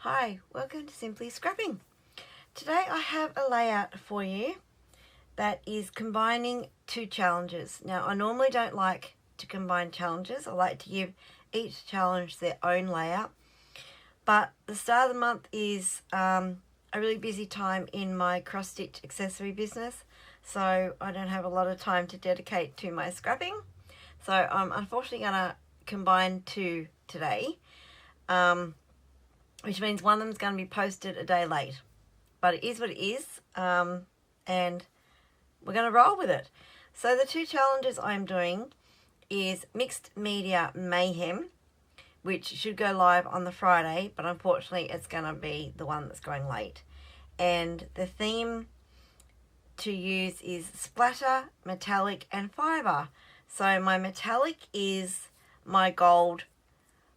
Hi, welcome to Simply Scrapping. Today I have a layout for you that is combining two challenges. Now I normally don't like to combine challenges. I like to give each challenge their own layout. But the start of the month is a really busy time in my cross-stitch accessory business. So I don't have a lot of time to dedicate to my scrapping. So I'm unfortunately going to combine two today. Which means one of them is going to be posted a day late. But it is what it is, and we're going to roll with it. So the two challenges I'm doing is Mixed Media Mayhem, which should go live on the Friday, but unfortunately it's going to be the one that's going late. And the theme to use is Splatter, Metallic, and Fibre. So my metallic is my gold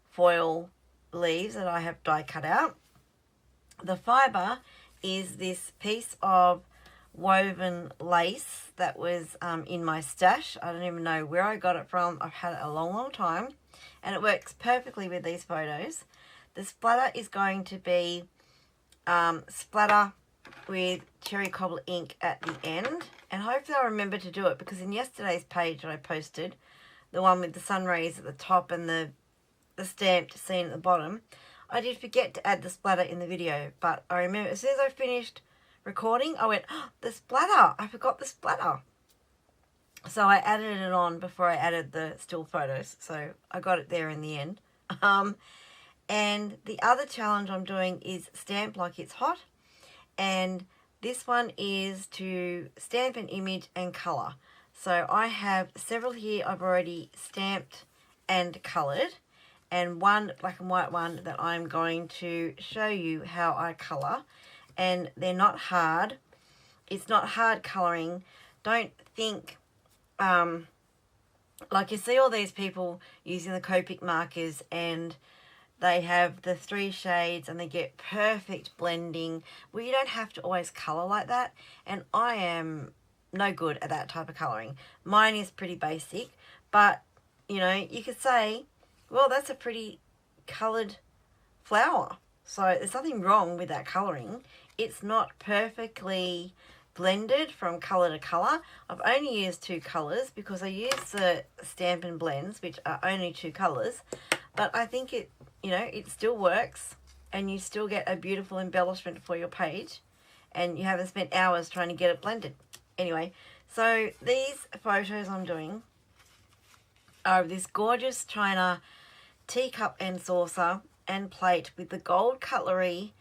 foil leaves that I have die cut out. The fibre is this piece of woven lace that was in my stash. I don't even know where I got it from. I've had it a long time and it works perfectly with these photos. The splatter is going to be splatter with cherry cobbler ink at the end, and hopefully I'll remember to do it, because in yesterday's page that I posted, the one with the sun rays at the top and the stamped scene at the bottom, I did forget to add the splatter in the video. But I remember as soon as I finished recording, I went, oh, the splatter, I forgot the splatter. So I added it on before I added the still photos. So I got it there in the end. And the other challenge I'm doing is Stamp Like It's Hot. And this one is to stamp an image and colour. So I have several here I've already stamped and coloured, and one black and white one that I'm going to show you how I colour. And they're not hard. It's not hard colouring. Don't think, like you see all these people using the Copic markers and they have the 3 shades and they get perfect blending. Well, you don't have to always colour like that. And I am no good at that type of colouring. Mine is pretty basic, but you know, you could say, well, that's a pretty coloured flower. So there's nothing wrong with that colouring. It's not perfectly blended from colour to colour. I've only used 2 colours because I use the Stampin blends, which are only 2 colours. But I think it, you know, it still works and you still get a beautiful embellishment for your page, and you haven't spent hours trying to get it blended. Anyway, so these photos I'm doing are this gorgeous china teacup and saucer and plate with the gold cutlery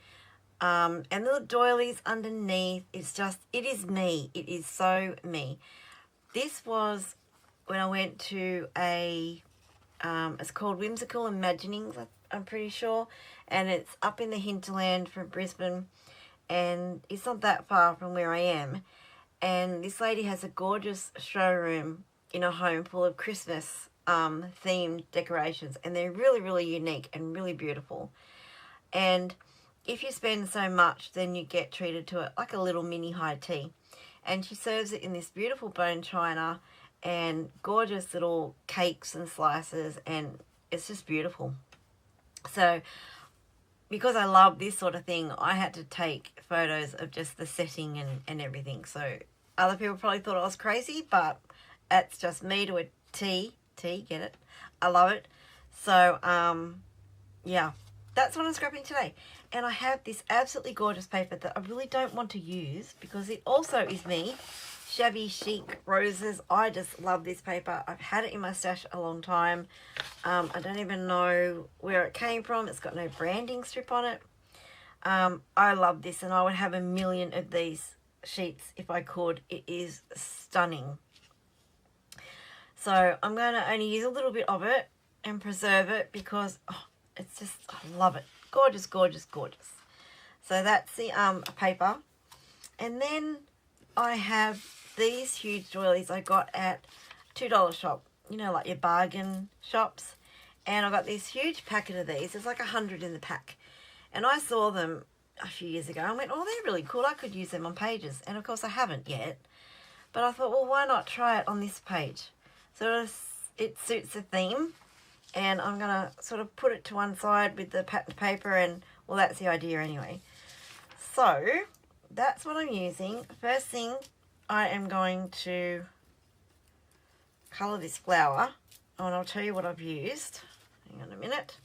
and the doilies underneath. It's just, it is me. It is so me. This was when I went to a, it's called Whimsical Imaginings, I'm pretty sure, and it's up in the hinterland from Brisbane, and it's not that far from where I am. And this lady has a gorgeous showroom in a home full of Christmas themed decorations, and they're really unique and really beautiful. And if you spend so much, then you get treated to it like a little mini high tea. And she serves it in this beautiful bone china and gorgeous little cakes and slices, and it's just beautiful. So because I love this sort of thing, I had to take photos of just the setting and everything. So other people probably thought I was crazy, but it's just me to a T, get it? I love it. So, yeah, that's what I'm scrapping today. And I have this absolutely gorgeous paper that I really don't want to use because it also is me. Shabby Chic Roses. I just love this paper. I've had it in my stash a long time. I don't even know where it came from. It's got no branding strip on it. I love this, and I would have a million of these sheets if I could. It is stunning. So I'm going to only use a little bit of it and preserve it because it's just, I love it. Gorgeous. So that's the paper. And then I have these huge doilies I got at $2 shop. You know, like your bargain shops. And I got this huge packet of these. There's like 100 in the pack. And I saw them a few years ago. I went, oh, they're really cool. I could use them on pages. And of course I haven't yet. But I thought, well, why not try it on this page? So it suits the theme, and I'm going to sort of put it to one side with the patterned paper and Well, that's the idea anyway. So that's what I'm using. First thing, I am going to colour this flower, and I'll tell you what I've used. Hang on a minute.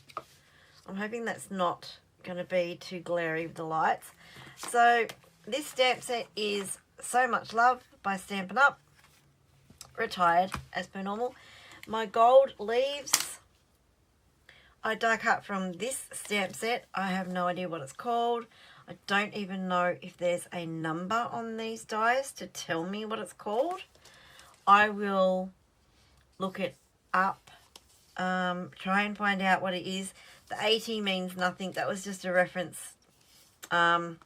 I'm hoping that's not going to be too glary with the lights. So this stamp set is So Much Love by Stampin' Up, retired as per normal. My gold leaves I die cut from this stamp set. I have no idea what it's called. I don't even know if there's a number on these dies to tell me what it's called. I will look it up, try and find out what it is. The 80 means nothing. That was just a reference. In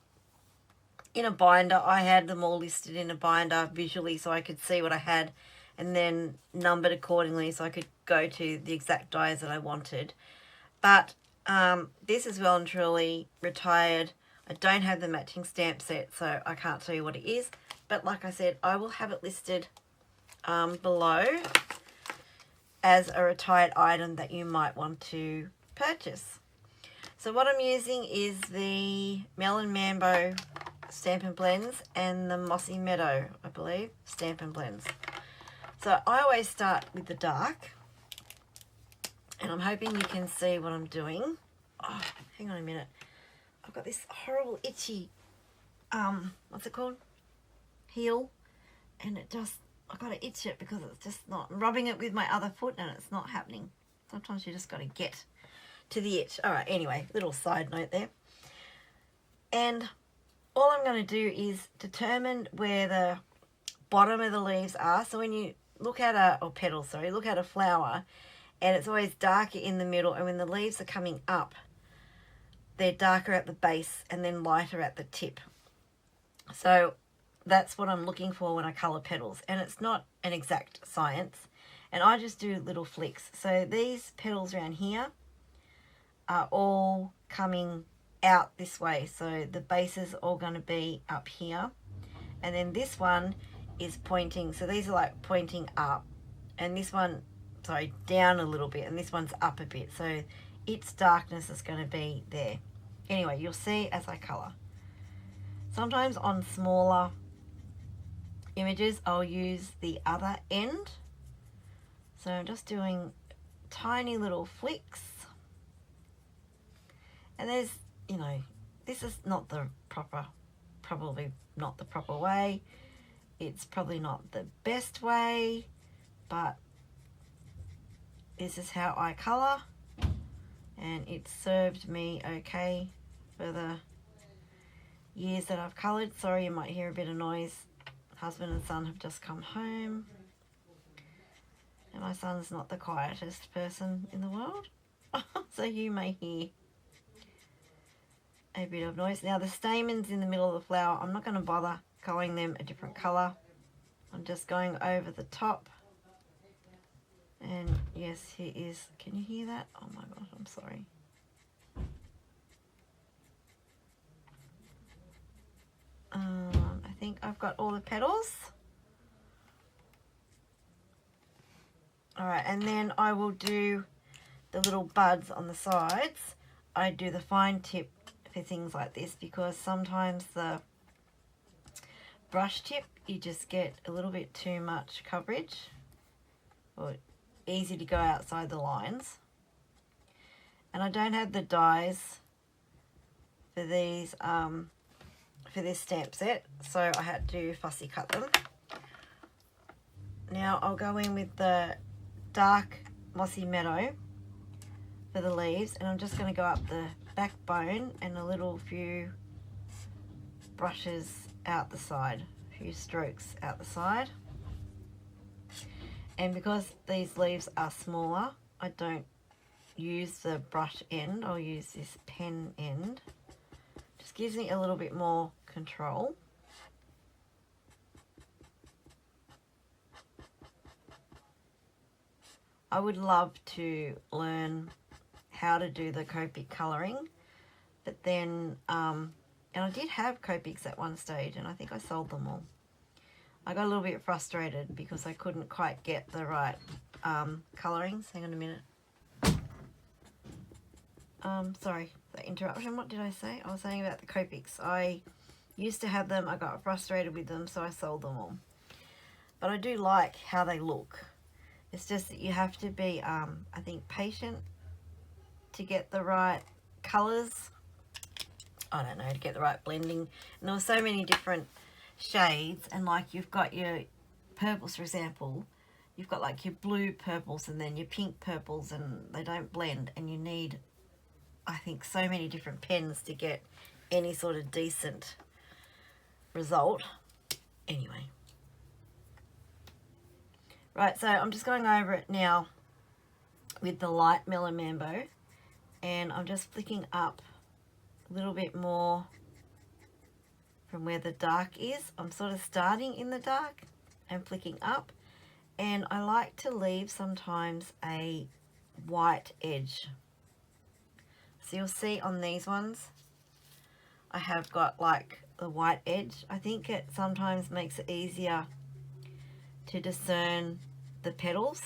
a binder, I had them all listed in a binder visually so I could see what I had, and then numbered accordingly so I could go to the exact dies that I wanted. But this is well and truly retired. I don't have the matching stamp set, so I can't tell you what it is. But like I said, I will have it listed below as a retired item that you might want to purchase. So what I'm using is the Melon Mambo Stampin' Blends and the Mossy Meadow, I believe, Stampin' Blends. So I always start with the dark, and I'm hoping you can see what I'm doing. Oh, hang on a minute. I've got this horrible itchy, what's it called? Heel. And it just, I've got to itch it because it's just not, I'm rubbing it with my other foot and it's not happening. Sometimes you just got to get to the itch. All right, anyway, little side note there. And all I'm going to do is determine where the bottom of the leaves are. So when you look at look at a flower, and it's always darker in the middle, and when the leaves are coming up, they're darker at the base and then lighter at the tip. So that's what I'm looking for when I colour petals, and it's not an exact science, and I just do little flicks. So these petals around here are all coming out this way, so the base is all going to be up here, and then this one is pointing, so these are like pointing up, and this one, sorry, down a little bit, and this one's up a bit, so its darkness is going to be there. Anyway, you'll see as I colour. Sometimes on smaller images I'll use the other end, so I'm just doing tiny little flicks, and there's, you know, this is not the proper, probably not the proper way, it's probably not the best way, but this is how I colour, and it served me okay for the years that I've coloured. Sorry, you might hear a bit of noise. Husband and son have just come home, and my son's not the quietest person in the world, so you may hear a bit of noise. Now the stamens in the middle of the flower, I'm not going to bother colouring them a different colour. I'm just going over the top. And yes, here is, can you hear that? Oh my gosh, I'm sorry. I think I've got all the petals. Alright, and then I will do the little buds on the sides. I do the fine tip for things like this because sometimes the brush tip, you just get a little bit too much coverage, or easy to go outside the lines. And I don't have the dies for these for this stamp set, so I had to fussy cut them. Now I'll go in with the dark Mossy Meadow for the leaves, and I'm just going to go up the backbone and a little few brushes out the side, a few strokes out the side. And because these leaves are smaller, I don't use the brush end, I'll use this pen end. Just gives me a little bit more control. I would love to learn how to do the Copic colouring, but then, and I did have Copics at one stage, and I think I sold them all. I got a little bit frustrated because I couldn't quite get the right colorings. Hang on a minute. Sorry, the interruption. What did I say? I was saying about the Copics. I used to have them. I got frustrated with them, so I sold them all. But I do like how they look. It's just that you have to be, I think, patient to get the right colours. I don't know, to get the right blending. And there were so many different shades, and like you've got your purples, for example, you've got like your blue purples and then your pink purples, and they don't blend, and you need, I think, so many different pens to get any sort of decent result. Anyway. Right, so I'm just going over it now with the light Melon Mambo, and I'm just flicking up a little bit more from where the dark is. I'm sort of starting in the dark and flicking up, and I like to leave sometimes a white edge. So you'll see on these ones I have got like the white edge. I think it sometimes makes it easier to discern the petals.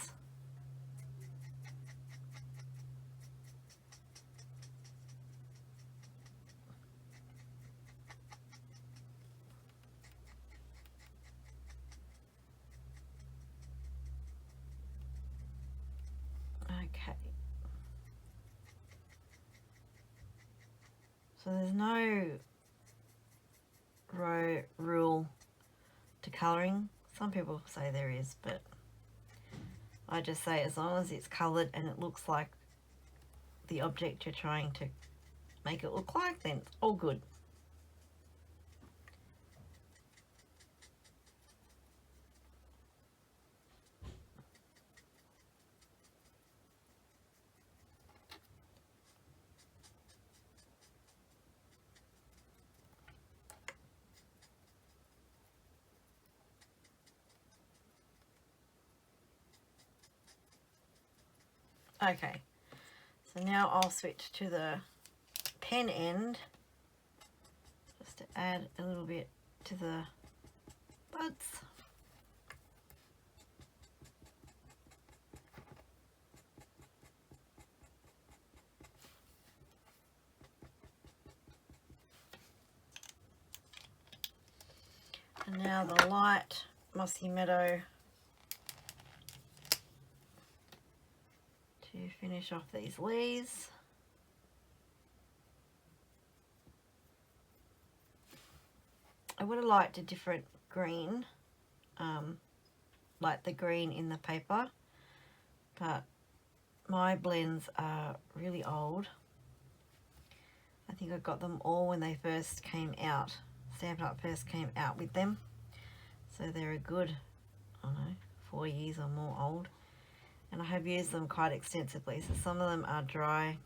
Okay. So there's no rule to colouring. Some people say there is, but I just say as long as it's coloured and it looks like the object you're trying to make it look like, then it's all good. Okay, so now I'll switch to the pen end just to add a little bit to the buds. And now the light Mossy Meadow to finish off these leaves. I would have liked a different green, like the green in the paper, but my blends are really old. I think I got them all when they first came out. Stampin' Up first came out with them, so they're a good, I don't know, 4 years or more old. And I have used them quite extensively, so some of them are dry,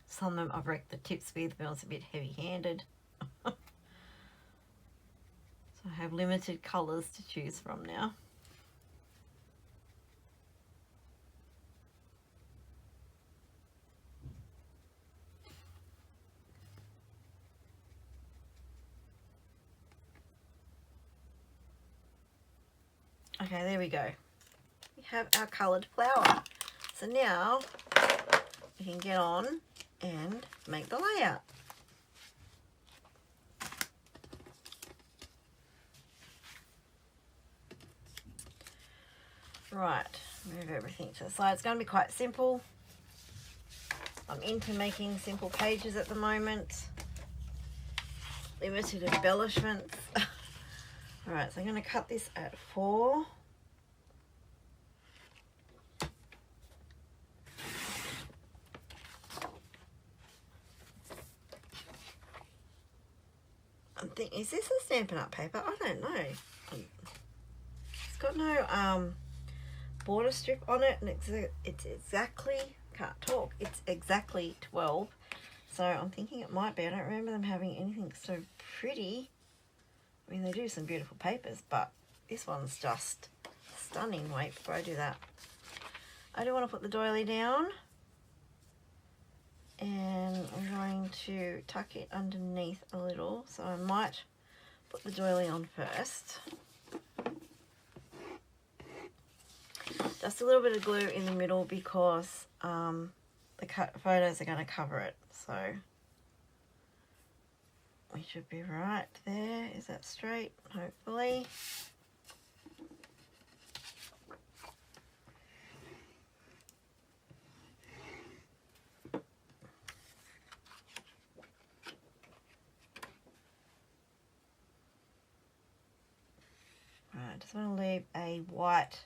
some of them I've wrecked the tips with, but it's a bit heavy-handed. So I have limited colours to choose from now. Okay, there we go. We have our coloured flower. So now we can get on and make the layout. Right, move everything to the side. It's going to be quite simple. I'm into making simple pages at the moment. Limited embellishments. Alright, so I'm going to cut this at 4. I'm thinking, is this a Stampin' Up paper? I don't know. It's got no border strip on it, and it's exactly, can't talk, it's exactly 12. So I'm thinking it might be. I don't remember them having anything so pretty. I mean, they do some beautiful papers, but this one's just stunning. Wait, before I do that, I do want to put the doily down, and I'm going to tuck it underneath a little, so I might put the doily on first. Just a little bit of glue in the middle because the photos are going to cover it. So we should be right there. Is that straight? Hopefully. I just want to leave a white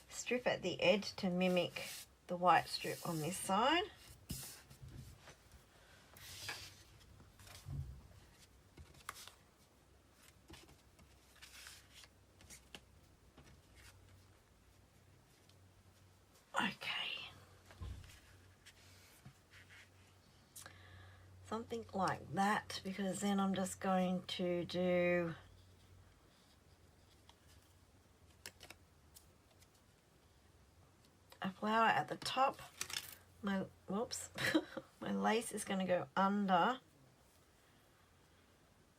strip at the edge to mimic the white strip on this side. Okay. Something like that, because then I'm just going to do a flower at the top. My whoops, my lace is going to go under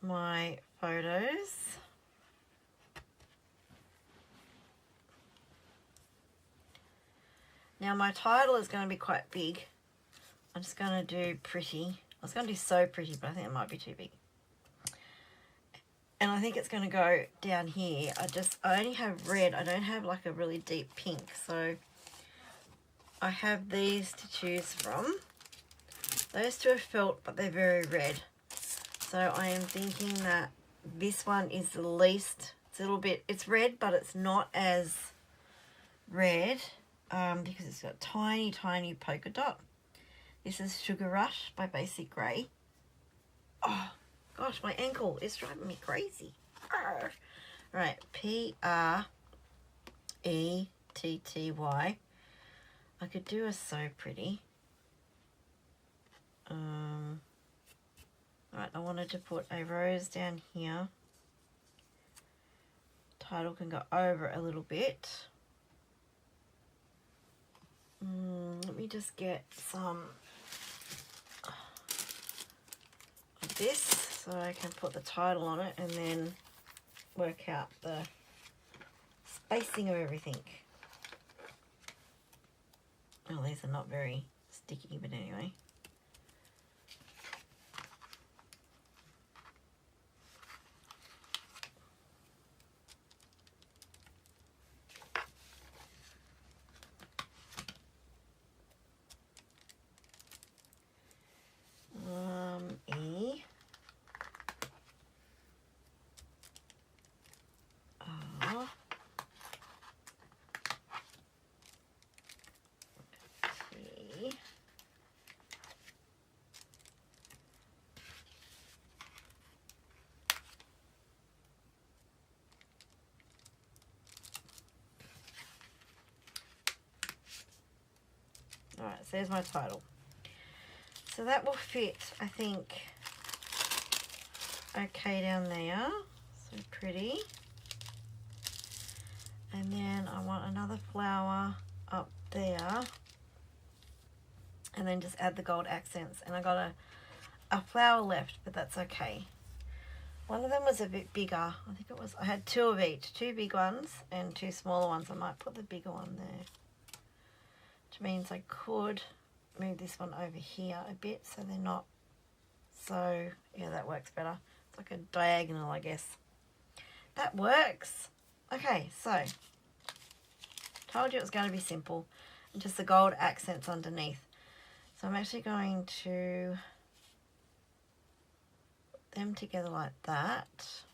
my photos. Now my title is going to be quite big. I'm just going to do pretty. I was going to do so pretty, but I think it might be too big. And I think it's going to go down here. I only have red. I don't have like a really deep pink. So I have these to choose from. Those two are felt, but they're very red. So I am thinking that this one is the least. It's a little bit, it's red, but it's not as red because it's got tiny, tiny polka dot. This is Sugar Rush by Basic Grey. Oh, gosh, my ankle is driving me crazy. Arr. Right, P-R-E-T-T-Y. I could do a So Pretty. Right, I wanted to put a rose down here. Title can go over a little bit. Let me just get some of this so I can put the title on it and then work out the spacing of everything. Oh, these are not very sticky, but anyway. E. R. T. Alright, so there's my title. So that will fit, I think, okay down there. So pretty. And then I want another flower up there. And then just add the gold accents. And I got a flower left, but that's okay. One of them was a bit bigger. I think it was, I had two of each. Two big ones and two smaller ones. I might put the bigger one there. Which means I could move this one over here a bit so they're not so, yeah, that works better. It's like a diagonal, I guess. That works. Okay, so told you it was going to be simple and just the gold accents underneath. So I'm actually going to put them together like that.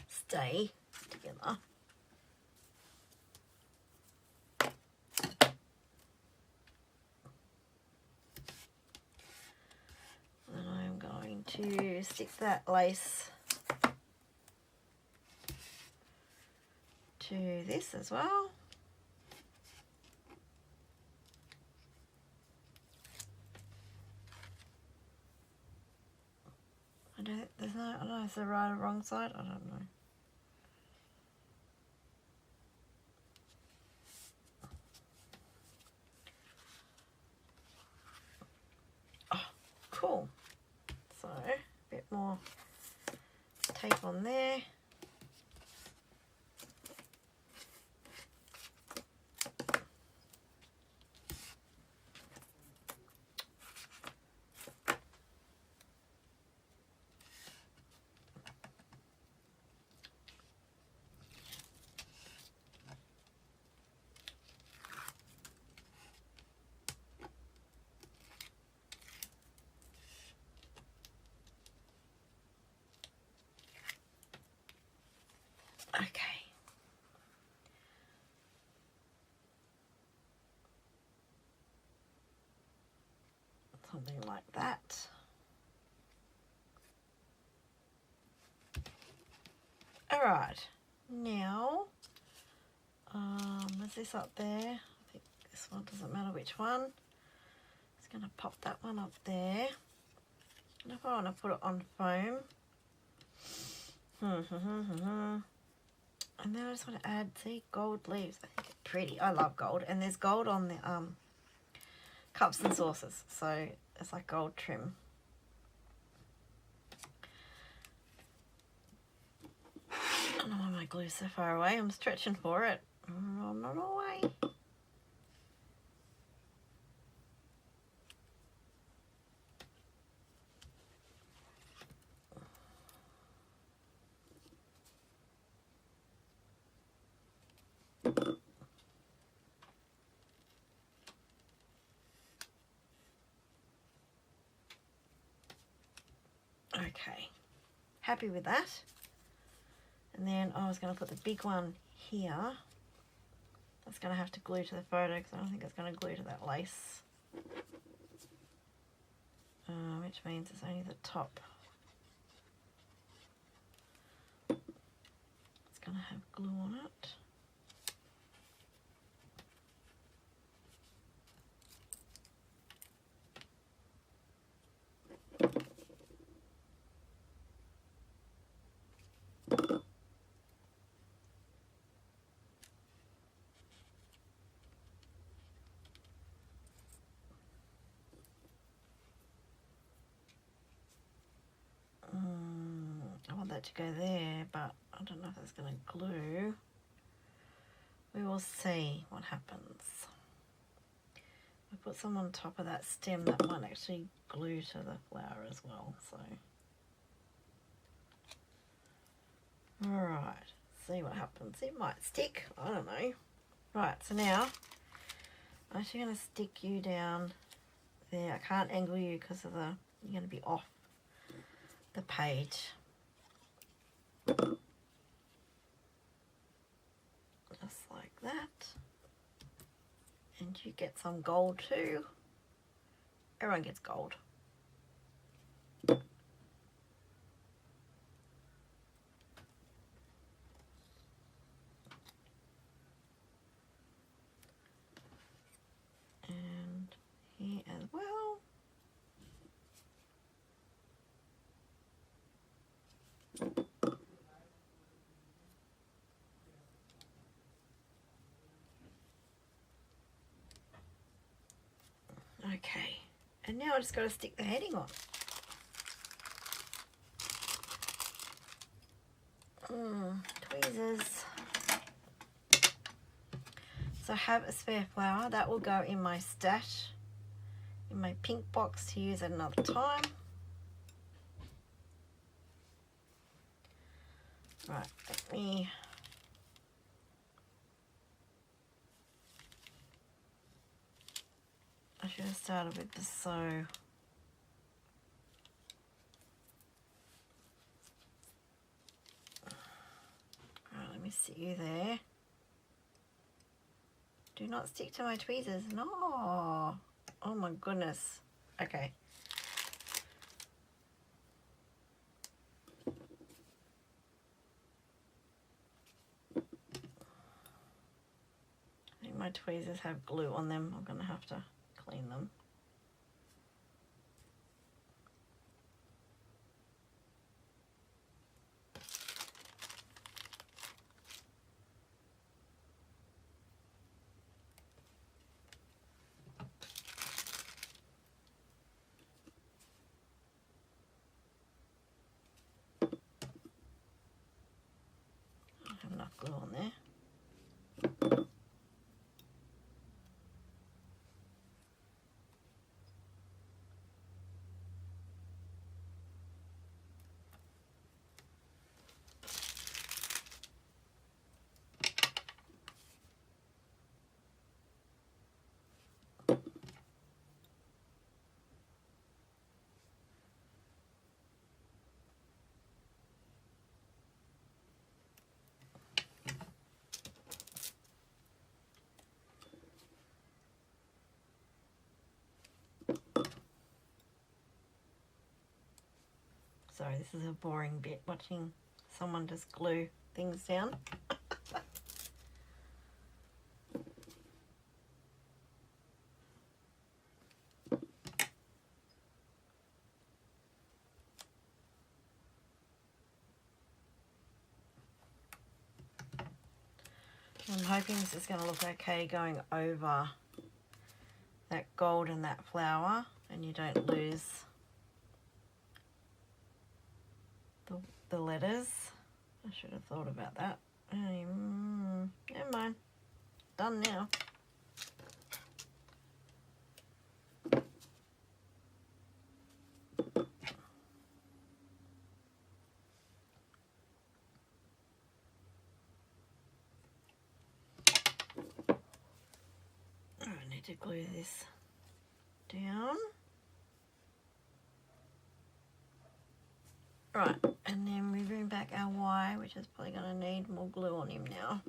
Stay together. And I'm going to stick that lace to this as well. I don't know if it's the right or wrong side. I don't know. Cool. So a bit more tape on there. Okay. Something like that. All right. Now, is this up there? I think this one, doesn't matter which one. Just going to pop that one up there. And if I want to put it on foam. And then I just want to add, see, gold leaves. I think it's pretty. I love gold. And there's gold on the cups and saucers. So it's like gold trim. I don't know why my glue's so far away. I'm stretching for it. I'm not away. Okay, happy with that. And then I was going to put the big one here. That's going to have to glue to the photo because I don't think it's going to glue to that lace. Which means it's only the top. It's going to have glue on it. I want that to go there, but I don't know if it's going to glue. We will see what happens. I put some on top of that stem that might actually glue to the flower as well. So, alright, see what happens. It might stick, I don't know. Right, so now I'm actually going to stick you down there. I can't angle you because of the, you're going to be off the page. Just like that. And you get some gold too. Everyone gets gold. And here as well. Okay, and now I just got to stick the heading on. Tweezers. So I have a spare flower that will go in my stash, in my pink box to use at another time. Right, let me I should have started with the sew. Right, let me sit you there. Do not stick to my tweezers. No. Oh my goodness. Okay. I think my tweezers have glue on them. I'm going to have to clean them. I don't have enough glue on there. Sorry, this is a boring bit, watching someone just glue things down. I'm hoping this is going to look okay going over that gold and that flower, and you don't lose the letters. I should have thought about that. Never mind. Done now. I need to glue this down. Right, and then we bring back our Y, which is probably going to need more glue on him now.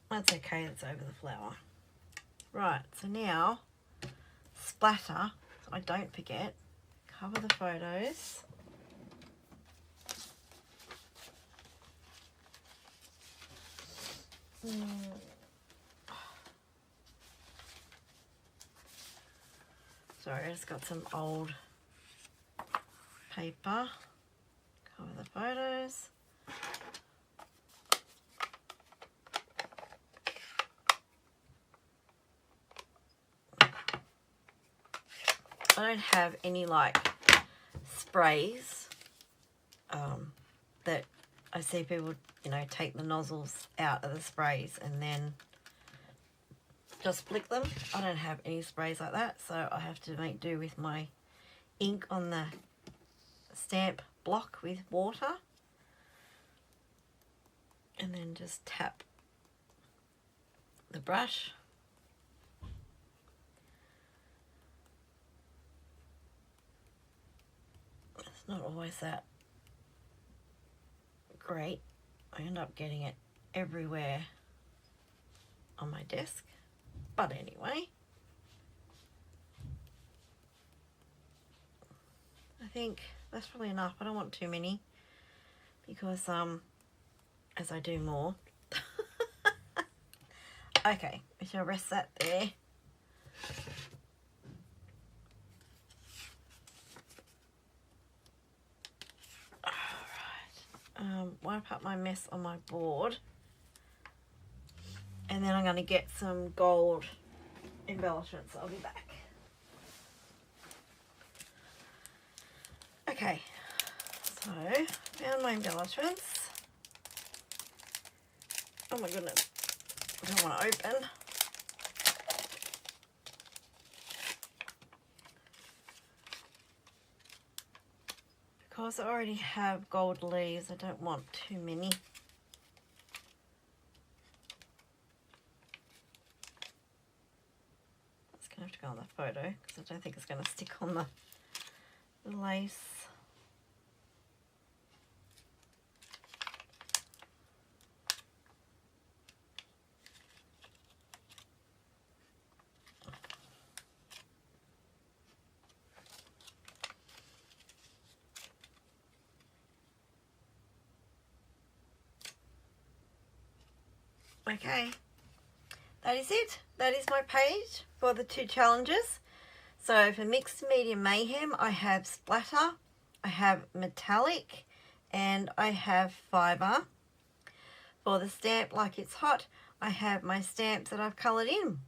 That's okay, it's over the flower. Right, so now, splatter, so I don't forget, cover the photos. Sorry, I just got some old paper. Cover the photos. I don't have any like sprays that I see people, you know, take the nozzles out of the sprays and then just flick them. I don't have any sprays like that, so I have to make do with my ink on the stamp block with water and then just tap the brush. It's not always that great. I end up getting it everywhere on my desk. But anyway, I think that's probably enough. I don't want too many because as I do more. Okay, we shall rest that there. Alright, wipe up my mess on my board. And then I'm going to get some gold embellishments. I'll be back. Okay, so found my embellishments. Oh my goodness, I don't want to open. Because I already have gold leaves, I don't want too many. I have to go on the photo because I don't think it's going to stick on the lace. Okay, that is it. That is my page for the 2 challenges. So for Mixed Media Mayhem, I have Splatter, I have Metallic, and I have Fiber. For the Stamp Like It's Hot, I have my stamps that I've coloured in.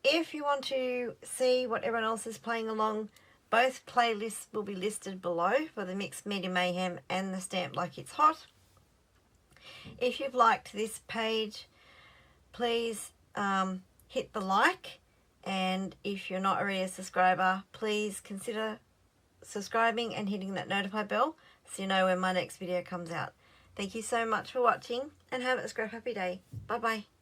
If you want to see what everyone else is playing along, both playlists will be listed below for the Mixed Media Mayhem and the Stamp Like It's Hot. If you've liked this page, please hit the like, and if you're not already a subscriber, please consider subscribing and hitting that notify bell so you know when my next video comes out. Thank you so much for watching and have a scrap happy day. Bye bye.